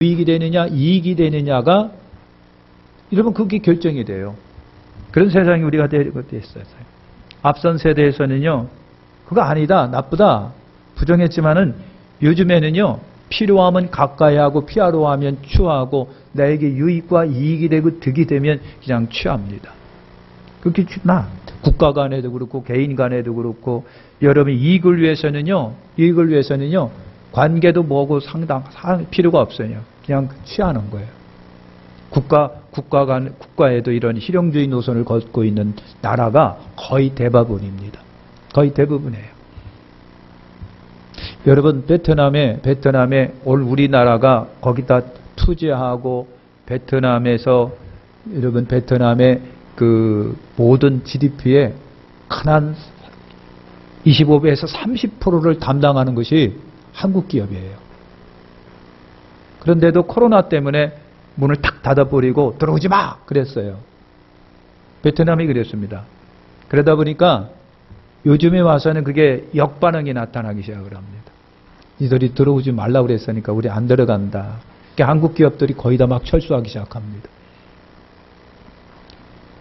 유익이 되느냐 이익이 되느냐가 여러분 그게 결정이 돼요. 그런 세상이 우리가 되고 있어요. 앞선 세대에서는요. 그거 아니다 나쁘다 부정했지만은 요즘에는요. 필요하면 가까이 하고 피하려 하면 취하고 나에게 유익과 이익이 되고 득이 되면 그냥 취합니다. 그렇게 국가 간에도 그렇고 개인 간에도 그렇고 여러분 이익을 위해서는요. 관계도 뭐고 상당 필요가 없어요. 그냥 취하는 거예요. 국가에도 이런 실용주의 노선을 걷고 있는 나라가 거의 대부분입니다. 거의 대부분이에요. 여러분 베트남에 우리나라가 거기다 투자하고 베트남의 그 모든 GDP의 한 25배에서 30%를 담당하는 것이 한국 기업이에요. 그런데도 코로나 때문에 문을 탁 닫아버리고 들어오지 마! 그랬어요. 베트남이 그랬습니다. 그러다 보니까 요즘에 와서는 그게 역반응이 나타나기 시작을 합니다. 이들이 들어오지 말라고 그랬으니까 우리 안 들어간다. 그러니까 한국 기업들이 거의 다 막 철수하기 시작합니다.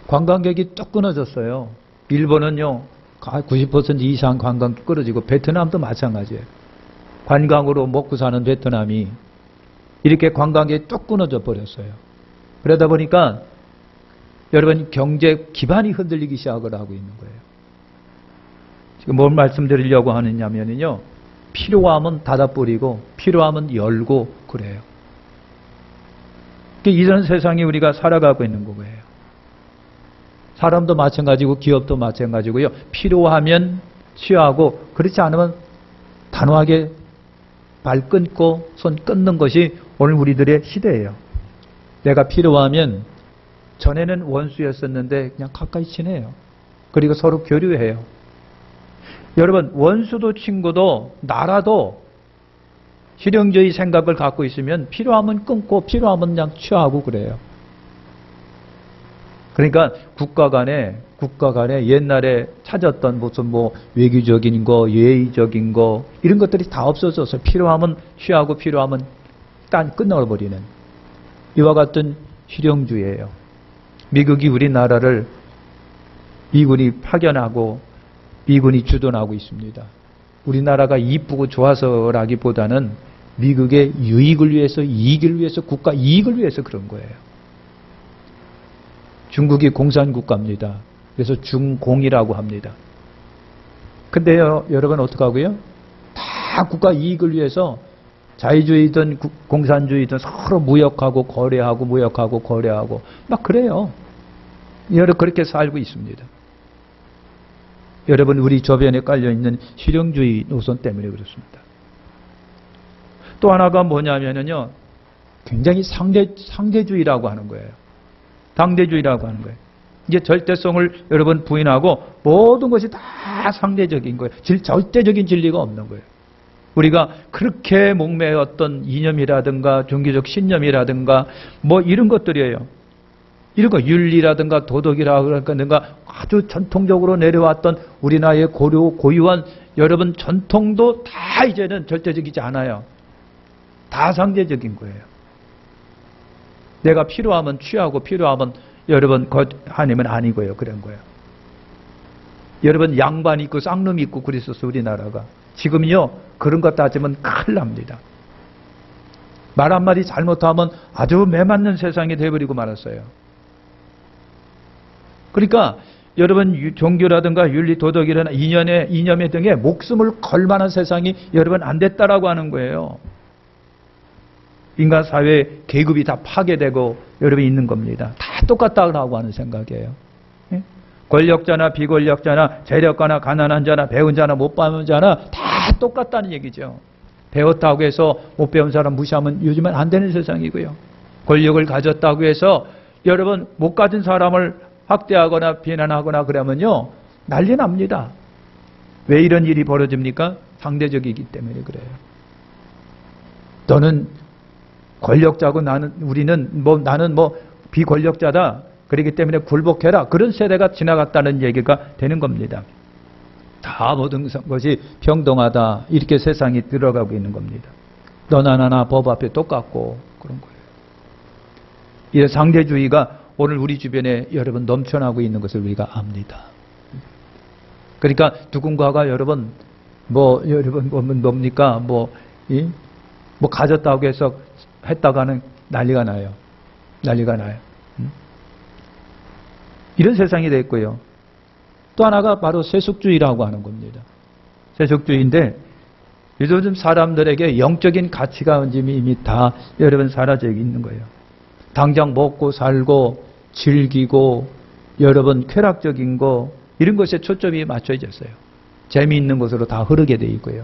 관광객이 뚝 끊어졌어요. 일본은요. 90% 이상 관광 끊어지고 베트남도 마찬가지예요. 관광으로 먹고 사는 베트남이 이렇게 관광객이 뚝 끊어져 버렸어요. 그러다 보니까 여러분 경제 기반이 흔들리기 시작을 하고 있는 거예요. 지금 뭘 말씀드리려고 하느냐면요. 필요하면 닫아버리고 필요하면 열고 그래요. 이런 세상이 우리가 살아가고 있는 거예요. 사람도 마찬가지고 기업도 마찬가지고요. 필요하면 취하고 그렇지 않으면 단호하게 발 끊고 손 끊는 것이 오늘 우리들의 시대예요. 내가 필요하면 전에는 원수였었는데 그냥 가까이 지내요. 그리고 서로 교류해요. 여러분 원수도 친구도 나라도 실용주의 생각을 갖고 있으면 필요하면 끊고 필요하면 그냥 취하고 그래요. 그러니까 국가 간에 옛날에 찾았던 무슨 외교적인 거, 예의적인 거 이런 것들이 다 없어져서 필요하면 취하고 필요하면 딴 끊어버리는 이와 같은 실용주의예요. 미국이 우리나라를 미군이 파견하고 미군이 주둔하고 있습니다. 우리나라가 이쁘고 좋아서라기보다는 미국의 유익을 위해서 이익을 위해서 국가 이익을 위해서 그런 거예요. 중국이 공산국가입니다. 그래서 중공이라고 합니다. 근데요, 여러분 어떡하고요? 다 국가 이익을 위해서 자유주의든 공산주의든 서로 무역하고 거래하고 막 그래요. 여러분 그렇게 살고 있습니다. 여러분 우리 주변에 깔려있는 실용주의 노선 때문에 그렇습니다. 또 하나가 뭐냐면요. 굉장히 상대주의라고 하는 거예요. 상대주의라고 하는 거예요. 이제 절대성을 여러분 부인하고 모든 것이 다 상대적인 거예요. 절대적인 진리가 없는 거예요. 우리가 그렇게 목매었던 이념이라든가 종교적 신념이라든가 이런 것들이에요. 이런 거 윤리라든가 도덕이라든가 아주 전통적으로 내려왔던 우리나라의 고유한 여러분 전통도 다 이제는 절대적이지 않아요. 다 상대적인 거예요. 내가 필요하면 취하고 필요하면 여러분 아니면 아니고요. 그런 거예요. 여러분 양반 있고 쌍놈 있고 그랬었어 우리나라가. 지금요 그런 것 따지면 큰일 납니다. 말 한마디 잘못하면 아주 매맞는 세상이 돼버리고 말았어요. 그러니까 여러분 종교라든가 윤리 도덕이라나 이념에 등에 목숨을 걸 만한 세상이 여러분 안 됐다라고 하는 거예요. 인간 사회 계급이 다 파괴되고 여러분 있는 겁니다. 다 똑같다고 하는 생각이에요. 권력자나 비권력자나 재력가나 가난한 자나 배운 자나 못 배운 자나 다 똑같다는 얘기죠. 배웠다고 해서 못 배운 사람 무시하면 요즘은 안 되는 세상이고요. 권력을 가졌다고 해서 여러분 못 가진 사람을 학대하거나 비난하거나 그러면요 난리 납니다. 왜 이런 일이 벌어집니까? 상대적이기 때문에 그래요. 너는 권력자고 나는 비권력자다. 그렇기 때문에 굴복해라. 그런 세대가 지나갔다는 얘기가 되는 겁니다. 다 모든 것이 평등하다. 이렇게 세상이 들어가고 있는 겁니다. 너나 나나 법 앞에 똑같고 그런 거예요. 이 상대주의가 오늘 우리 주변에 여러분 넘쳐나고 있는 것을 우리가 압니다. 그러니까 누군가가 여러분 뭡니까? 뭐 가졌다고 해서 했다가는 난리가 나요. 난리가 나요. 이런 세상이 됐고요. 또 하나가 바로 세속주의라고 하는 겁니다. 세속주의인데 요즘 사람들에게 영적인 가치가 이미 다 여러분 사라져 있는 거예요. 당장 먹고 살고 즐기고 여러분 쾌락적인 거 이런 것에 초점이 맞춰졌어요. 재미있는 것으로 다 흐르게 돼 있고요.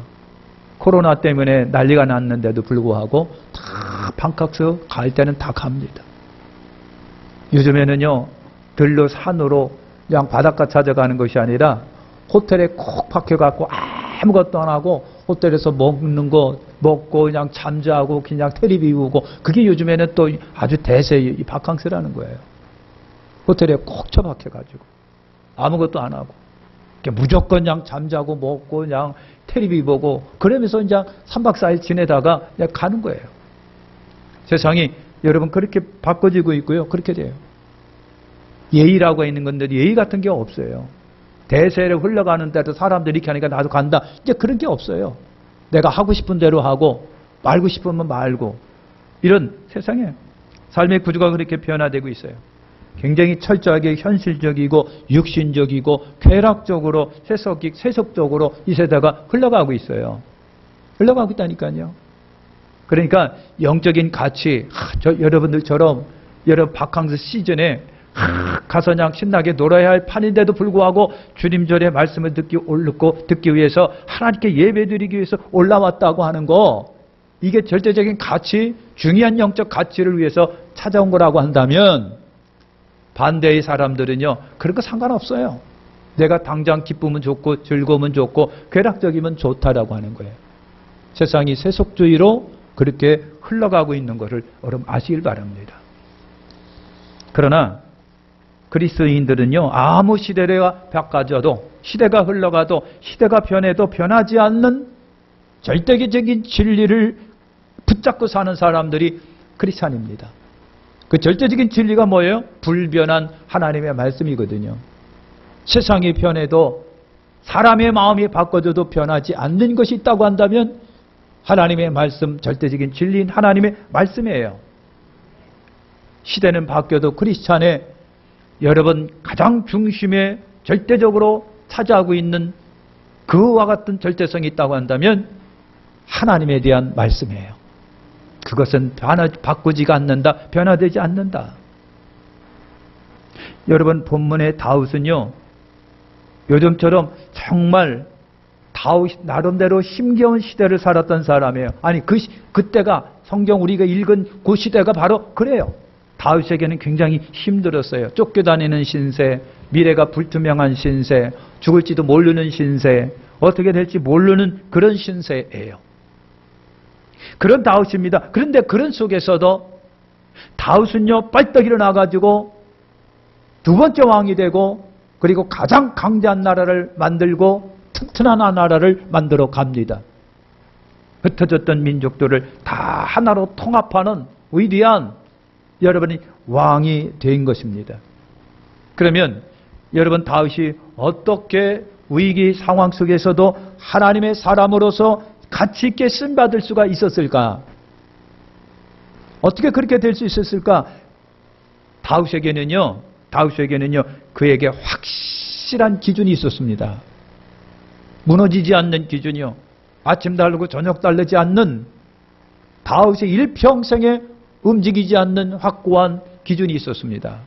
코로나 때문에 난리가 났는데도 불구하고 다 방콕스 갈 때는 다 갑니다. 요즘에는요 들로 산으로 그냥 바닷가 찾아가는 것이 아니라 호텔에 콕 박혀갖고 아무것도 안 하고 호텔에서 먹는 거 먹고 그냥 잠자고 그냥 텔레비 보고 그게 요즘에는 또 아주 대세의 바캉스라는 거예요. 호텔에 콕 처박혀가지고 아무것도 안 하고 무조건 그냥 잠자고 먹고 그냥 텔레비 보고 그러면서 이제 3박 4일 지내다가 그냥 가는 거예요. 세상이 여러분 그렇게 바꿔지고 있고요. 그렇게 돼요. 예의라고 있는 건데 예의 같은 게 없어요. 대세를 흘러가는 대로 사람들이 이렇게 하니까 나도 간다. 이제 그런 게 없어요. 내가 하고 싶은 대로 하고 말고 싶으면 말고 이런 세상에 삶의 구조가 그렇게 변화되고 있어요. 굉장히 철저하게 현실적이고 육신적이고 쾌락적으로 세속적으로 이 세대가 흘러가고 있어요. 흘러가고 있다니까요. 그러니까 영적인 가치 여러분들처럼 여러분 바캉스 시즌에 가서 그냥 신나게 놀아야 할 판인데도 불구하고 주님절의 말씀을 듣기 위해서 하나님께 예배드리기 위해서 올라왔다고 하는 거 이게 절대적인 가치, 중요한 영적 가치를 위해서 찾아온 거라고 한다면 반대의 사람들은요 그런 거 상관없어요. 내가 당장 기쁨은 좋고 즐거움은 좋고 쾌락적이면 좋다라고 하는 거예요. 세상이 세속주의로 그렇게 흘러가고 있는 것을 여러분 아시길 바랍니다. 그러나 그리스도인들은요 아무 시대가 바꿔져도 시대가 흘러가도 시대가 변해도 변하지 않는 절대적인 진리를 붙잡고 사는 사람들이 크리스찬입니다. 그 절대적인 진리가 뭐예요? 불변한 하나님의 말씀이거든요. 세상이 변해도 사람의 마음이 바꿔져도 변하지 않는 것이 있다고 한다면 하나님의 말씀, 절대적인 진리인 하나님의 말씀이에요. 시대는 바뀌어도 크리스찬의 여러분 가장 중심에 절대적으로 차지하고 있는 그와 같은 절대성이 있다고 한다면 하나님에 대한 말씀이에요. 그것은 바꾸지가 않는다. 변화되지 않는다. 여러분 본문의 다윗은요. 요즘처럼 정말 다윗 나름대로 힘겨운 시대를 살았던 사람이에요. 아니 그때가 성경 우리가 읽은 그 시대가 바로 그래요. 다윗에게는 굉장히 힘들었어요. 쫓겨다니는 신세, 미래가 불투명한 신세, 죽을지도 모르는 신세, 어떻게 될지 모르는 그런 신세예요. 그런 다윗입니다. 그런데 그런 속에서도 다윗은요 빨떡 일어나가지고 두 번째 왕이 되고 그리고 가장 강대한 나라를 만들고 튼튼한 나라를 만들어 갑니다. 흩어졌던 민족들을 다 하나로 통합하는 위대한 여러분이 왕이 된 것입니다. 그러면 여러분 다윗이 어떻게 위기 상황 속에서도 하나님의 사람으로서 가치 있게 쓰임받을 수가 있었을까? 어떻게 그렇게 될 수 있었을까? 다윗에게는요 그에게 확실한 기준이 있었습니다. 무너지지 않는 기준이요. 아침 다르고 저녁 다르지 않는 다윗의 일평생에 움직이지 않는 확고한 기준이 있었습니다.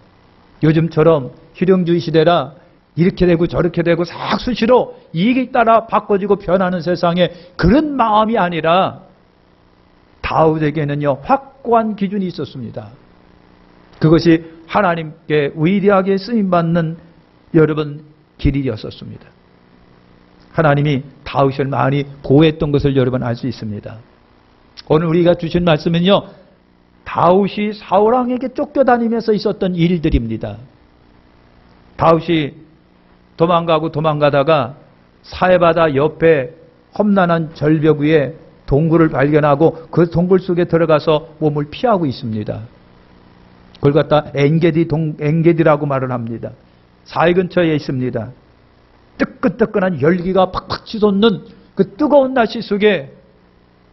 요즘처럼 실용주의 시대라 이렇게 되고 저렇게 되고 싹 수시로 이익에 따라 바꿔지고 변하는 세상에 그런 마음이 아니라 다윗에게는요 확고한 기준이 있었습니다. 그것이 하나님께 위대하게 쓰임받는 여러분 길이었었습니다. 하나님이 다윗을 많이 보호했던 것을 여러분 알 수 있습니다. 오늘 우리가 주신 말씀은요 다윗이 사울왕에게 쫓겨다니면서 있었던 일들입니다. 다윗이 도망가다가 사해바다 옆에 험난한 절벽 위에 동굴을 발견하고 그 동굴 속에 들어가서 몸을 피하고 있습니다. 그걸 갖다 엔게디라고 말을 합니다. 사해 근처에 있습니다. 뜨끈뜨끈한 열기가 팍팍 치솟는 그 뜨거운 날씨 속에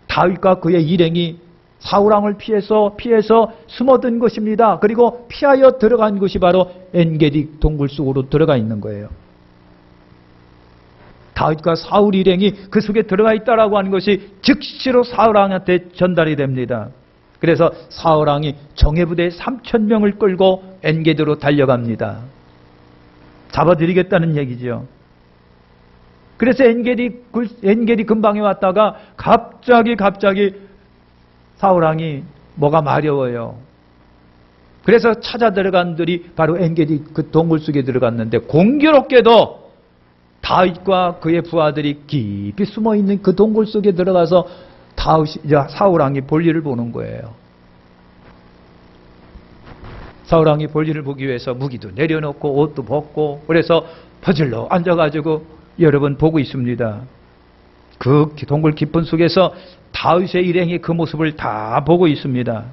다윗과 그의 일행이 사울왕을 피해서 숨어든 것입니다. 그리고 피하여 들어간 곳이 바로 엔게디 동굴 속으로 들어가 있는 거예요. 다윗과 사울 일행이 그 속에 들어가 있다라고 하는 것이 즉시로 사울왕한테 전달이 됩니다. 그래서 사울왕이 정예부대 3,000명을 끌고 엔게디로 달려갑니다. 잡아들이겠다는 얘기죠. 그래서 엔게디 근방에 왔다가 갑자기 사울왕이 뭐가 마려워요. 그래서 찾아 들어간들이 바로 엔게디 그 동굴 속에 들어갔는데 공교롭게도 다윗과 그의 부하들이 깊이 숨어있는 그 동굴 속에 들어가서 사울왕이 볼일을 보는 거예요. 사울왕이 볼일을 보기 위해서 무기도 내려놓고 옷도 벗고 그래서 퍼질러 앉아가지고 여러분 보고 있습니다. 그 동굴 깊은 속에서 다윗의 일행이 그 모습을 다 보고 있습니다.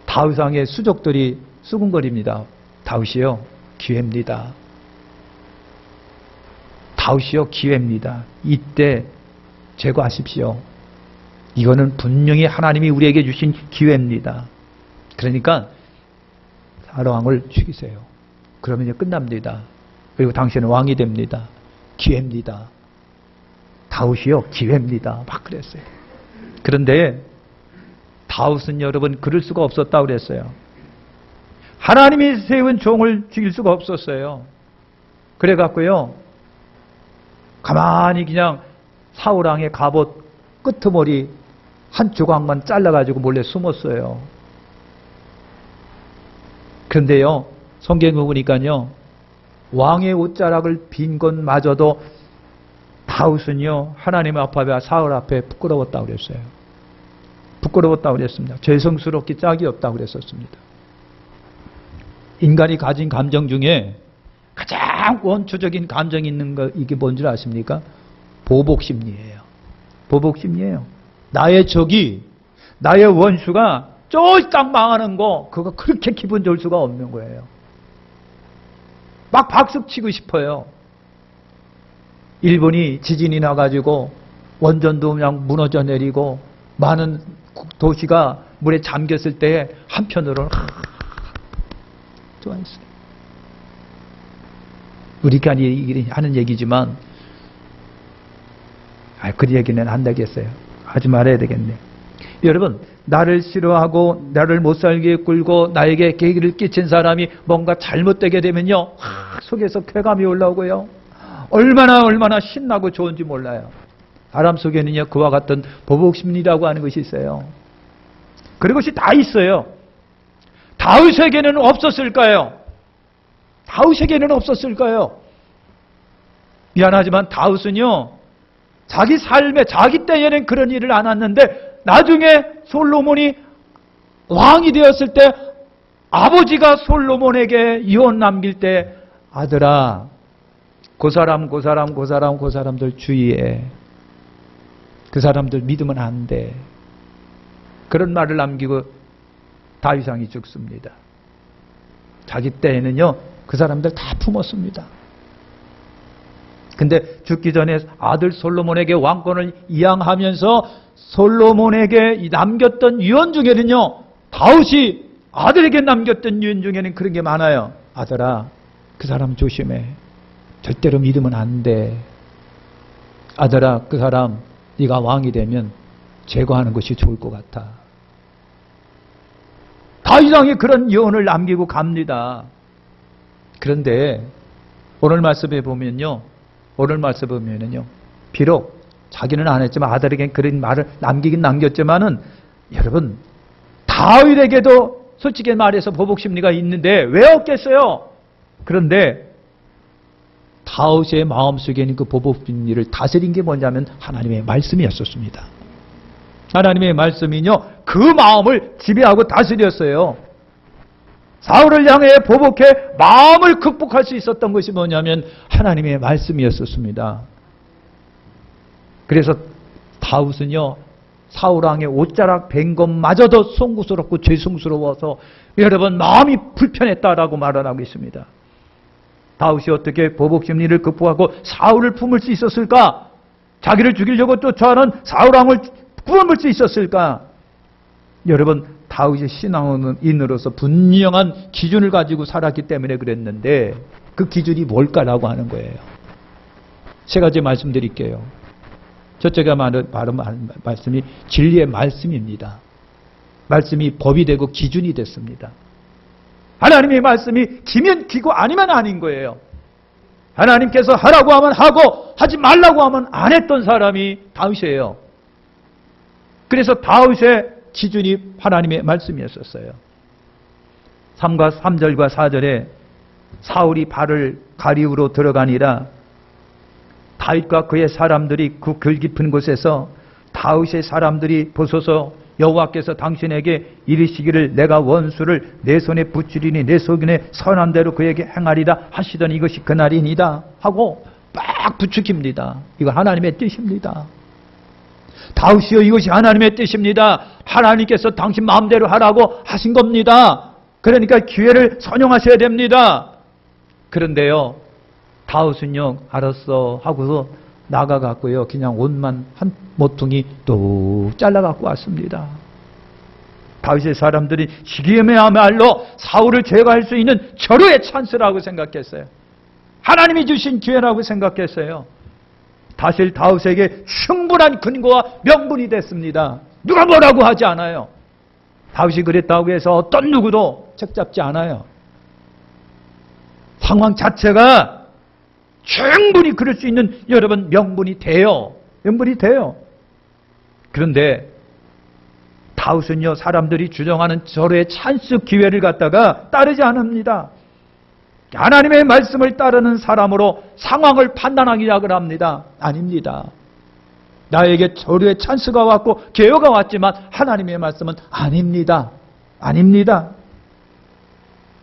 다윗왕의 수족들이 수군거립니다. 다윗이요, 기회입니다. 다윗이요, 기회입니다. 이때 제거하십시오. 이거는 분명히 하나님이 우리에게 주신 기회입니다. 그러니까 사울왕을 죽이세요. 그러면 이제 끝납니다. 그리고 당신은 왕이 됩니다. 기회입니다. 다윗이요, 기회입니다. 막 그랬어요. 그런데 다윗은 여러분 그럴 수가 없었다고 그랬어요. 하나님이 세운 종을 죽일 수가 없었어요. 그래갖고요, 가만히 그냥 사울왕의 갑옷 끄트머리 한 조각만 잘라가지고 몰래 숨었어요. 그런데요, 성경에 보니까요, 왕의 옷자락을 빈 것마저도 다윗은요, 하나님 앞에 사울 앞에 부끄러웠다고 그랬어요. 부끄러웠다고 그랬습니다. 죄성스럽기 짝이 없다고 그랬었습니다. 인간이 가진 감정 중에 가장 원초적인 감정이 있는 거, 이게 뭔지 아십니까? 보복심리예요. 보복심리예요. 나의 적이, 나의 원수가 쫄딱 망하는 거, 그거 그렇게 기분 좋을 수가 없는 거예요. 막 박수 치고 싶어요. 일본이 지진이 나가지고 원전도 그냥 무너져 내리고 많은 도시가 물에 잠겼을 때 한편으로는 좋아했어요. 우리가 하는 얘기지만 그 얘기는 안 되겠어요. 하지 말아야 되겠네. 여러분, 나를 싫어하고 나를 못살게 굴고 나에게 계기를 끼친 사람이 뭔가 잘못되게 되면요, 속에서 쾌감이 올라오고요, 얼마나 신나고 좋은지 몰라요. 사람 속에는요, 그와 같은 보복심리라고 하는 것이 있어요. 그것이 다 있어요. 다윗에게는 없었을까요? 다윗에게는 없었을까요? 미안하지만 다윗은요, 자기 삶에, 자기 때에는 그런 일을 안 했는데 나중에 솔로몬이 왕이 되었을 때 아버지가 솔로몬에게 유언 남길 때, 아들아, 그 사람들 주의해. 그 사람들 믿으면 안 돼. 그런 말을 남기고 다윗왕이 죽습니다. 자기 때에는요, 그 사람들 다 품었습니다. 근데 죽기 전에 아들 솔로몬에게 왕권을 이양하면서 솔로몬에게 남겼던 유언 중에는요, 다윗이 아들에게 남겼던 유언 중에는 그런 게 많아요. 아들아, 그 사람 조심해. 절대로 믿으면 안 돼. 아들아, 그 사람 네가 왕이 되면 제거하는 것이 좋을 것 같아. 다윗왕이 그런 유언을 남기고 갑니다. 그런데 오늘 말씀에 보면요, 비록 자기는 안 했지만 아들에게 그런 말을 남기긴 남겼지만은, 여러분, 다윗에게도 솔직히 말해서 보복심리가 있는데 왜 없겠어요? 그런데 다윗의 마음속에 있는 그 보복심리를 다스린 게 뭐냐면 하나님의 말씀이었었습니다. 하나님의 말씀이요, 그 마음을 지배하고 다스렸어요. 사울을 향해 보복해 마음을 극복할 수 있었던 것이 뭐냐면 하나님의 말씀이었었습니다. 그래서 다윗은요, 사울왕의 옷자락 벤 것마저도 송구스럽고 죄송스러워서 여러분 마음이 불편했다라고 말을 하고 있습니다. 다윗이 어떻게 보복심리를 극복하고 사울을 품을 수 있었을까? 자기를 죽이려고 쫓아오는 사울왕을 구원할 수 있었을까? 여러분, 다윗이 신앙인으로서 분명한 기준을 가지고 살았기 때문에 그랬는데 그 기준이 뭘까라고 하는 거예요. 세 가지 말씀드릴게요. 첫째가 바로 말씀이 진리의 말씀입니다. 말씀이 법이 되고 기준이 됐습니다. 하나님의 말씀이 기면 기고 아니면 아닌 거예요. 하나님께서 하라고 하면 하고 하지 말라고 하면 안 했던 사람이 다윗이에요. 그래서 다윗의 기준이 하나님의 말씀이었어요. 3절과 4절에 사울이 발을 가리우러 들어가니라 다윗과 그의 사람들이 그 글 깊은 곳에서 다윗의 사람들이 보소서 여호와께서 당신에게 이르시기를 내가 원수를 내 손에 붙이리니 내 소견에 선한 대로 그에게 행하리라 하시더니 이것이 그날이니이다 하고 빡 부추깁니다. 이거 하나님의 뜻입니다. 다윗이여 이것이 하나님의 뜻입니다. 하나님께서 당신 마음대로 하라고 하신 겁니다. 그러니까 기회를 선용하셔야 됩니다. 그런데요, 다윗은요, 알았어 하고서 나가갖고요, 그냥 옷만 한 모퉁이 또 잘라갖고 왔습니다. 다윗의 사람들이 시기에야말로 사울을 제거할 수 있는 절호의 찬스라고 생각했어요. 하나님이 주신 기회라고 생각했어요. 사실 다윗에게 충분한 근거와 명분이 됐습니다. 누가 뭐라고 하지 않아요. 다윗이 그랬다고 해서 어떤 누구도 책잡지 않아요. 상황 자체가 충분히 그럴 수 있는 여러분 명분이 돼요. 명분이 돼요. 그런데 다윗은요, 사람들이 주장하는 절호의 찬스 기회를 갖다가 따르지 않습니다. 하나님의 말씀을 따르는 사람으로 상황을 판단하기를 합니다. 아닙니다. 나에게 절호의 찬스가 왔고 기회가 왔지만 하나님의 말씀은 아닙니다. 아닙니다.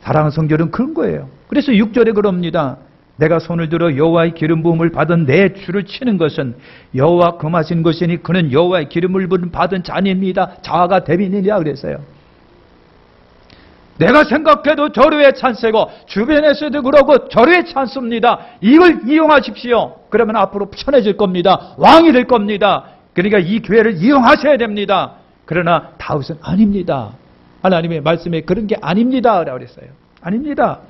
사랑하는 성결은 그런 거예요. 그래서 6절에 그럽니다. 내가 손을 들어 여호와의 기름 부음을 받은 내 주를 치는 것은 여호와 금하신 것이니 그는 여호와의 기름을 받은 자니입니다. 자아가 대변인이라 그랬어요. 내가 생각해도 절호의 찬스고 주변에서도 그러고 절호의 찬스입니다. 이걸 이용하십시오. 그러면 앞으로 편해질 겁니다. 왕이 될 겁니다. 그러니까 이 기회를 이용하셔야 됩니다. 그러나 다윗은 아닙니다. 하나님의 말씀에 그런 게 아닙니다 라고 그랬어요. 아닙니다.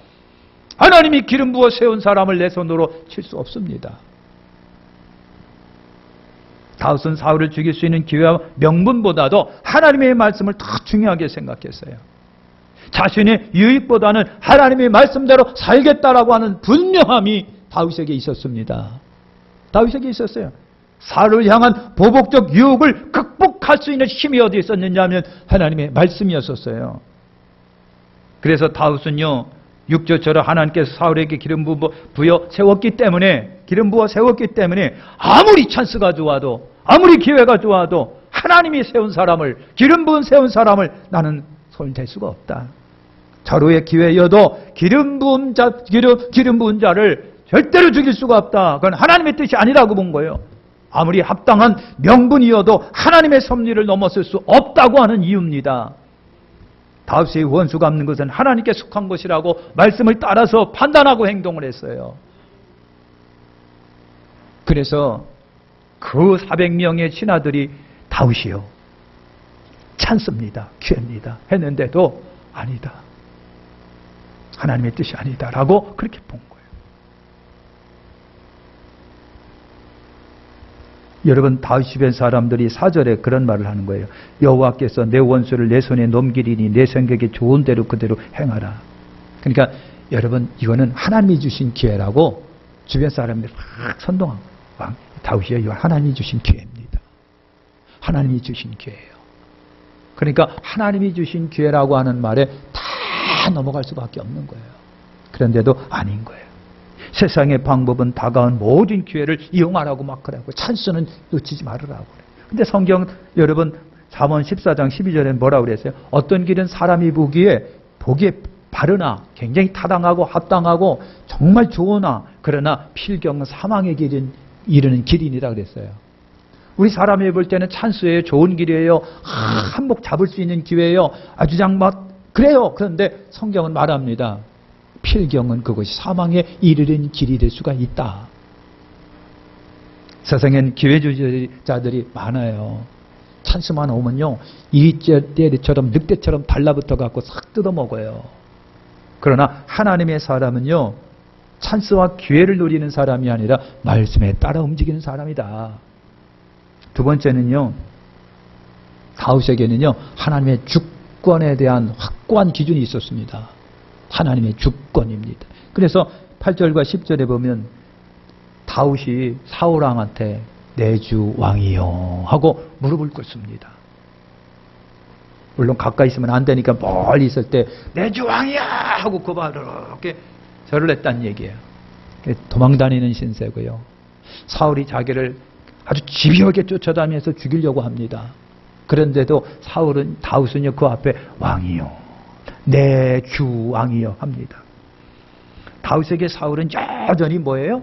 하나님이 기름 부어 세운 사람을 내 손으로 칠 수 없습니다. 다윗은 사울을 죽일 수 있는 기회와 명분보다도 하나님의 말씀을 더 중요하게 생각했어요. 자신의 유익보다는 하나님의 말씀대로 살겠다라고 하는 분명함이 다윗에게 있었습니다. 다윗에게 있었어요. 사울을 향한 보복적 유혹을 극복할 수 있는 힘이 어디에 있었느냐 하면 하나님의 말씀이었었어요. 그래서 다윗은요, 6절처럼 하나님께서 사울에게 기름 부어 세웠기 때문에 아무리 찬스가 좋아도 아무리 기회가 좋아도 하나님이 세운 사람을, 기름 부은 세운 사람을 나는 손댈 수가 없다. 절호의 기회여도 기름 부은 자를 절대로 죽일 수가 없다. 그건 하나님의 뜻이 아니라고 본 거예요. 아무리 합당한 명분이어도 하나님의 섭리를 넘어설 수 없다고 하는 이유입니다. 다윗의 원수 갚는 것은 하나님께 속한 것이라고 말씀을 따라서 판단하고 행동을 했어요. 그래서 그 400명의 신하들이 다윗이요, 찬스입니다, 기회입니다 했는데도 아니다, 하나님의 뜻이 아니다라고 그렇게 본 거예요. 여러분, 다윗 주변 사람들이 4절에 그런 말을 하는 거예요. 여호와께서 내 원수를 내 손에 넘기리니 내 생각에 좋은 대로 그대로 행하라. 그러니까 여러분, 이거는 하나님이 주신 기회라고 주변 사람들이 막 선동하고, 다윗이요, 이건 하나님이 주신 기회입니다. 하나님이 주신 기회예요. 그러니까 하나님이 주신 기회라고 하는 말에 다 넘어갈 수밖에 없는 거예요. 그런데도 아닌 거예요. 세상의 방법은 다가온 모든 기회를 이용하라고 막 그러고 찬스는 놓치지 말으라고 그래요. 근데 성경 여러분 3원 14장 12절에 뭐라고 그랬어요? 어떤 길은 사람이 보기에 바르나 굉장히 타당하고 합당하고 정말 좋으나 그러나 필경은 사망의 길은 이르는 길이니라 그랬어요. 우리 사람이 볼 때는 찬스예요. 좋은 길이에요. 한몫 잡을 수 있는 기회예요. 아주 장막 그래요. 그런데 성경은 말합니다. 필경은 그것이 사망에 이르는 길이 될 수가 있다. 세상엔 기회주의자들이 많아요. 찬스만 오면요, 이리때처럼 늑대처럼 달라붙어 갖고 싹 뜯어먹어요. 그러나 하나님의 사람은요, 찬스와 기회를 누리는 사람이 아니라 말씀에 따라 움직이는 사람이다. 두 번째는요, 다윗에게는요, 하나님의 주권에 대한 확고한 기준이 있었습니다. 하나님의 주권입니다. 그래서 8절과 10절에 보면 다윗이 사울왕한테 내 주 왕이요 하고 무릎을 꿇습니다. 물론 가까이 있으면 안 되니까 멀리 있을 때 내 주 왕이야 하고 그 발을 이렇게 절을 했다는 얘기예요. 도망다니는 신세고요. 사울이 자기를 아주 집요하게 쫓아다니면서 죽이려고 합니다. 그런데도 다윗은요 그 앞에 왕이요 내 주 왕이요 합니다. 다윗에게 사울은 여전히 뭐예요?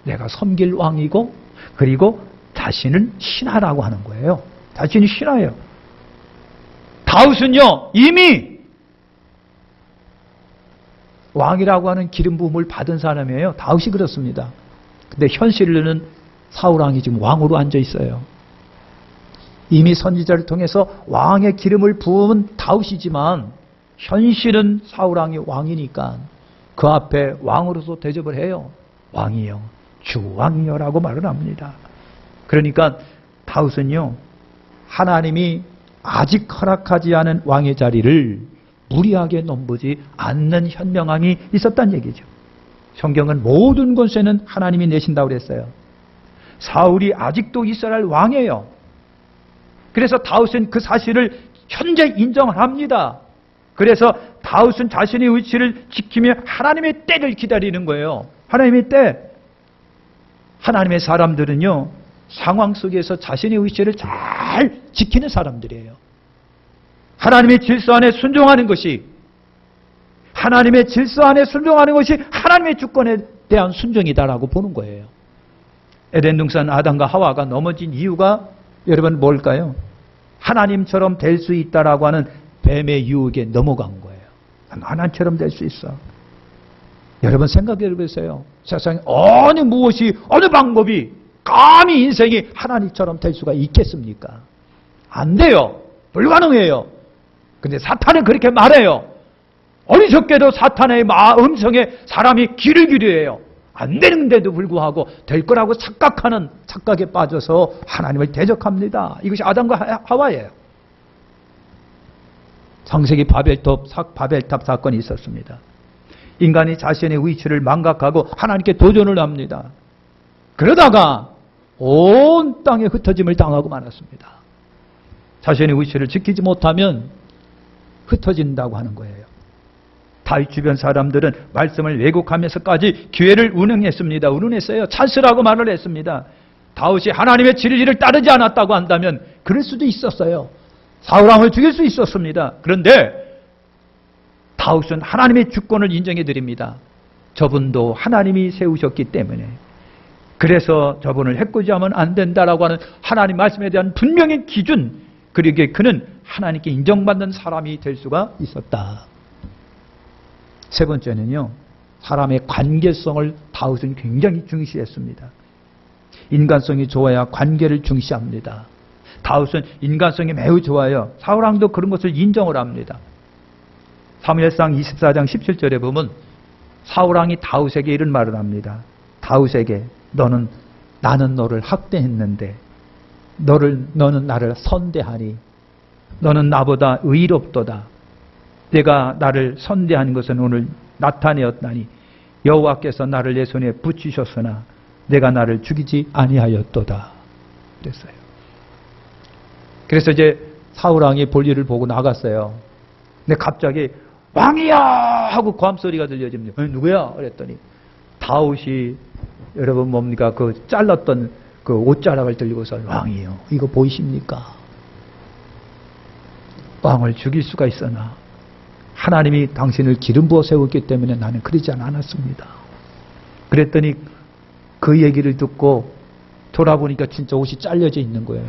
내가 섬길 왕이고 그리고 자신은 신하라고 하는 거예요. 자신이 신하예요. 다윗은요 이미 왕이라고 하는 기름 부음을 받은 사람이에요. 다윗이 그렇습니다. 근데 현실로는 사울왕이 지금 왕으로 앉아 있어요. 이미 선지자를 통해서 왕의 기름을 부은 다윗이지만 현실은 사울왕이 왕이니까 그 앞에 왕으로서 대접을 해요. 왕이요, 주왕이요라고 말을 합니다. 그러니까 다윗은요, 하나님이 아직 허락하지 않은 왕의 자리를 무리하게 넘보지 않는 현명함이 있었다는 얘기죠. 성경은 모든 곳에는 하나님이 내신다고 그랬어요. 사울이 아직도 이스라엘 왕이에요. 그래서 다윗은 그 사실을 현재 인정을 합니다. 그래서 다윗은 자신의 위치를 지키며 하나님의 때를 기다리는 거예요. 하나님의 때. 하나님의 사람들은요, 상황 속에서 자신의 위치를 잘 지키는 사람들이에요. 하나님의 질서 안에 순종하는 것이, 하나님의 질서 안에 순종하는 것이 하나님의 주권에 대한 순종이다라고 보는 거예요. 에덴 동산 아담과 하와가 넘어진 이유가 여러분 뭘까요? 하나님처럼 될 수 있다라고 하는 뱀의 유혹에 넘어간 거예요. 하나님처럼 될 수 있어. 여러분 생각해 보세요. 세상에 어느 무엇이, 어느 방법이 감히 인생이 하나님처럼 될 수가 있겠습니까? 안 돼요. 불가능해요. 근데 사탄은 그렇게 말해요. 어리석게도 사탄의 음성에 사람이 귀를 기울여요. 안 되는데도 불구하고 될 거라고 착각하는 착각에 빠져서 하나님을 대적합니다. 이것이 아담과 하와예요. 창세기 바벨탑 사건이 있었습니다. 인간이 자신의 위치를 망각하고 하나님께 도전을 합니다. 그러다가 온 땅에 흩어짐을 당하고 말았습니다. 자신의 위치를 지키지 못하면 흩어진다고 하는 거예요. 다윗 주변 사람들은 말씀을 왜곡하면서까지 기회를 운운했습니다. 운운했어요. 찬스라고 말을 했습니다. 다윗이 하나님의 진리를 따르지 않았다고 한다면 그럴 수도 있었어요. 사울왕을 죽일 수 있었습니다. 그런데 다윗은 하나님의 주권을 인정해 드립니다. 저분도 하나님이 세우셨기 때문에, 그래서 저분을 해코지하면 안 된다라고 하는 하나님 말씀에 대한 분명한 기준, 그러기에 그는 하나님께 인정받는 사람이 될 수가 있었다. 세 번째는요, 사람의 관계성을 다윗은 굉장히 중시했습니다. 인간성이 좋아야 관계를 중시합니다. 다윗은 인간성이 매우 좋아요. 사울왕도 그런 것을 인정을 합니다. 사무엘상 24장 17절에 보면 사울왕이 다윗에게 이런 말을 합니다. 다윗에게 나는 너를 학대했는데 너는 나를 선대하니 너는 나보다 의롭도다. 내가 나를 선대한 것은 오늘 나타내었나니 여호와께서 나를 내 손에 붙이셨으나 내가 나를 죽이지 아니하였도다. 그랬어요. 그래서 이제 사울왕이 볼일을 보고 나갔어요. 근데 갑자기 왕이야 하고 고함소리가 들려집니다. 누구야? 그랬더니 다윗이, 여러분 뭡니까? 그 잘랐던 그 옷자락을 들고서 왕이요. 이거 보이십니까? 왕을 죽일 수가 있으나 하나님이 당신을 기름 부어 세웠기 때문에 나는 그러지 않았습니다. 그랬더니 그 얘기를 듣고 돌아보니까 진짜 옷이 잘려져 있는 거예요.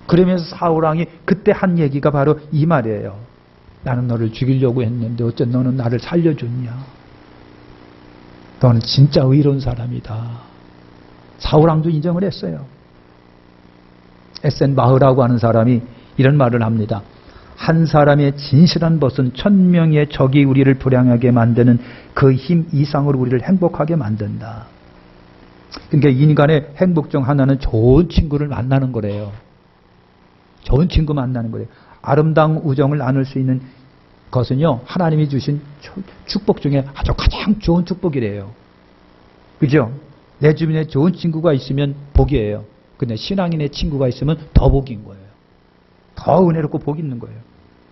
그러면서 사울왕이 그때 한 얘기가 바로 이 말이에요. 나는 너를 죽이려고 했는데 어째 너는 나를 살려줬냐. 너는 진짜 의로운 사람이다. 사울왕도 인정을 했어요. 에센바흐라고 하는 사람이 이런 말을 합니다. 한 사람의 진실한 벗은 1000명의 적이 우리를 불행하게 만드는 그 힘 이상으로 우리를 행복하게 만든다. 그러니까 인간의 행복 중 하나는 좋은 친구를 만나는 거래요. 좋은 친구 만나는 거래요. 아름다운 우정을 나눌 수 있는 것은요, 하나님이 주신 축복 중에 아주 가장 좋은 축복이래요. 그죠? 내 주변에 좋은 친구가 있으면 복이에요. 근데 신앙인의 친구가 있으면 더 복인 거예요. 더 은혜롭고 복 있는 거예요.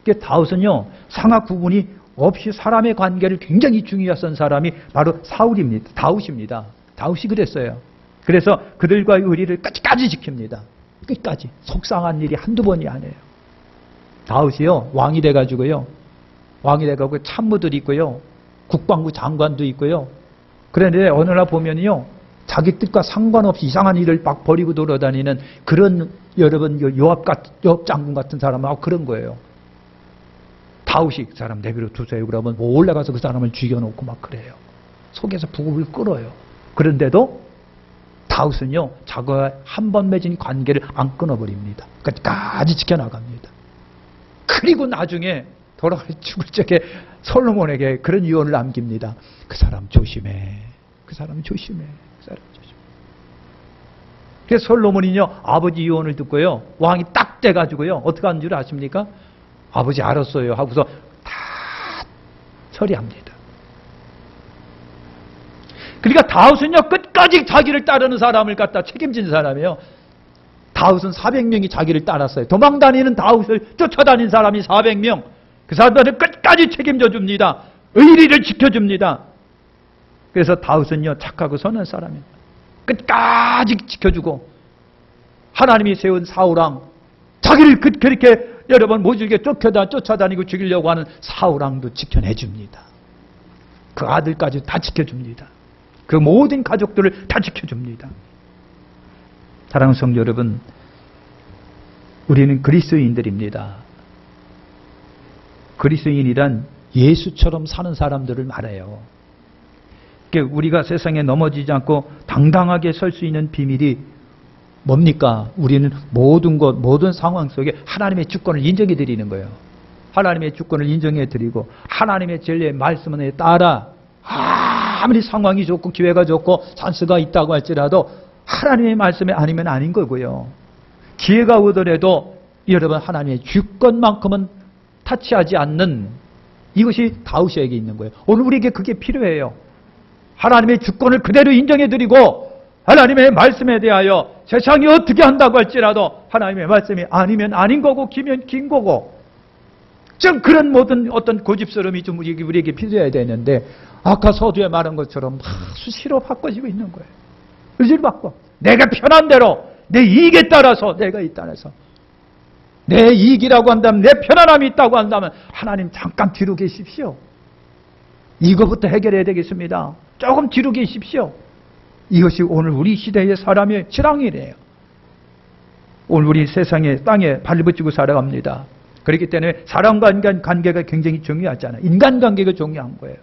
그러니까 다윗은요, 상하 구분이 없이 사람의 관계를 굉장히 중요히 쓴 사람이 바로 사울입니다. 다윗입니다. 다윗이 그랬어요. 그래서 그들과의 의리를 끝까지 지킵니다. 끝까지. 속상한 일이 한두 번이 아니에요. 다윗이요, 왕이 돼가지고요, 왕이 돼가지고 참모들이 있고요, 국방부 장관도 있고요. 그런데 어느 날 보면요, 자기 뜻과 상관없이 이상한 일을 막 벌이고 돌아다니는 그런 여러분 요압 장군 같은 사람하고 그런 거예요. 다윗이 그 사람 내버려 두세요. 그러면 몰래 가서 그 사람을 죽여놓고 막 그래요. 속에서 부글부글 끓어요. 그런데도 다윗은요, 자기와 한 번 맺은 관계를 안 끊어버립니다. 끝까지 지켜나갑니다. 그리고 나중에 돌아가 죽을 적에 솔로몬에게 그런 유언을 남깁니다. 그 사람 조심해. 그 사람 조심해. 그 사람 조심해. 그래서 솔로몬이요, 아버지 유언을 듣고요, 왕이 딱 돼가지고요, 어떻게 하는 줄 아십니까? 아버지 알았어요 하고서 다 처리합니다. 그러니까 다윗은요, 끝까지 자기를 따르는 사람을 갖다 책임진 사람이에요. 다윗은 400명이 자기를 따랐어요. 도망다니는 다윗을 쫓아다닌 사람이 400명. 그 사람들은 끝까지 책임져 줍니다. 의리를 지켜줍니다. 그래서 다윗은요, 착하고 선한 사람입니다. 끝까지 지켜주고, 하나님이 세운 사울왕, 자기를 그렇게 여러분 모질게 쫓아다니고 죽이려고 하는 사울왕도 지켜내줍니다. 그 아들까지 다 지켜줍니다. 그 모든 가족들을 다 지켜줍니다. 사랑하는 성도 여러분, 우리는 그리스도인들입니다. 그리스도인이란 예수처럼 사는 사람들을 말해요. 그러니까 우리가 세상에 넘어지지 않고 당당하게 설 수 있는 비밀이 뭡니까? 우리는 모든 것, 모든 상황 속에 하나님의 주권을 인정해 드리는 거예요. 하나님의 주권을 인정해 드리고 하나님의 진리의 말씀에 따라 아무리 상황이 좋고 기회가 좋고 찬스가 있다고 할지라도 하나님의 말씀이 아니면 아닌 거고요. 기회가 오더라도 여러분 하나님의 주권만큼은 타치하지 않는, 이것이 다윗에게 있는 거예요. 오늘 우리에게 그게 필요해요. 하나님의 주권을 그대로 인정해 드리고 하나님의 말씀에 대하여 세상이 어떻게 한다고 할지라도 하나님의 말씀이 아니면 아닌 거고 기면 긴 거고, 좀 그런 모든 어떤 고집스러움이 좀 우리에게 필요해야 되는데, 아까 서두에 말한 것처럼 수시로 바꿔지고 있는 거예요. 의지를 바꿔. 내가 편한 대로 내 이익에 따라서, 내가 이 따라서 내 이익이라고 한다면, 내 편안함이 있다고 한다면 하나님 잠깐 뒤로 계십시오. 이거부터 해결해야 되겠습니다. 조금 뒤로 계십시오. 이것이 오늘 우리 시대의 사람의 실황이래요. 오늘 우리 세상에 땅에 발붙이고 살아갑니다. 그렇기 때문에 사람과 인간 관계가 굉장히 중요하잖아요. 인간관계가 중요한 거예요.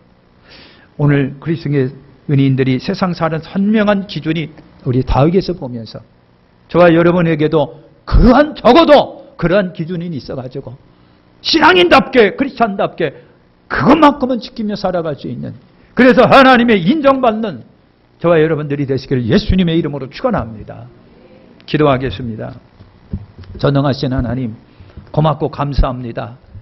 오늘 그리스도의 은인들이 세상 사는 선명한 기준이 우리 다윗에서 보면서 저와 여러분에게도 적어도 그러한 기준이 있어가지고 신앙인답게, 크리스찬답게 그것만큼은 지키며 살아갈 수 있는, 그래서 하나님의 인정받는 저와 여러분들이 되시기를 예수님의 이름으로 축원합니다. 기도하겠습니다. 전능하신 하나님, 고맙고 감사합니다.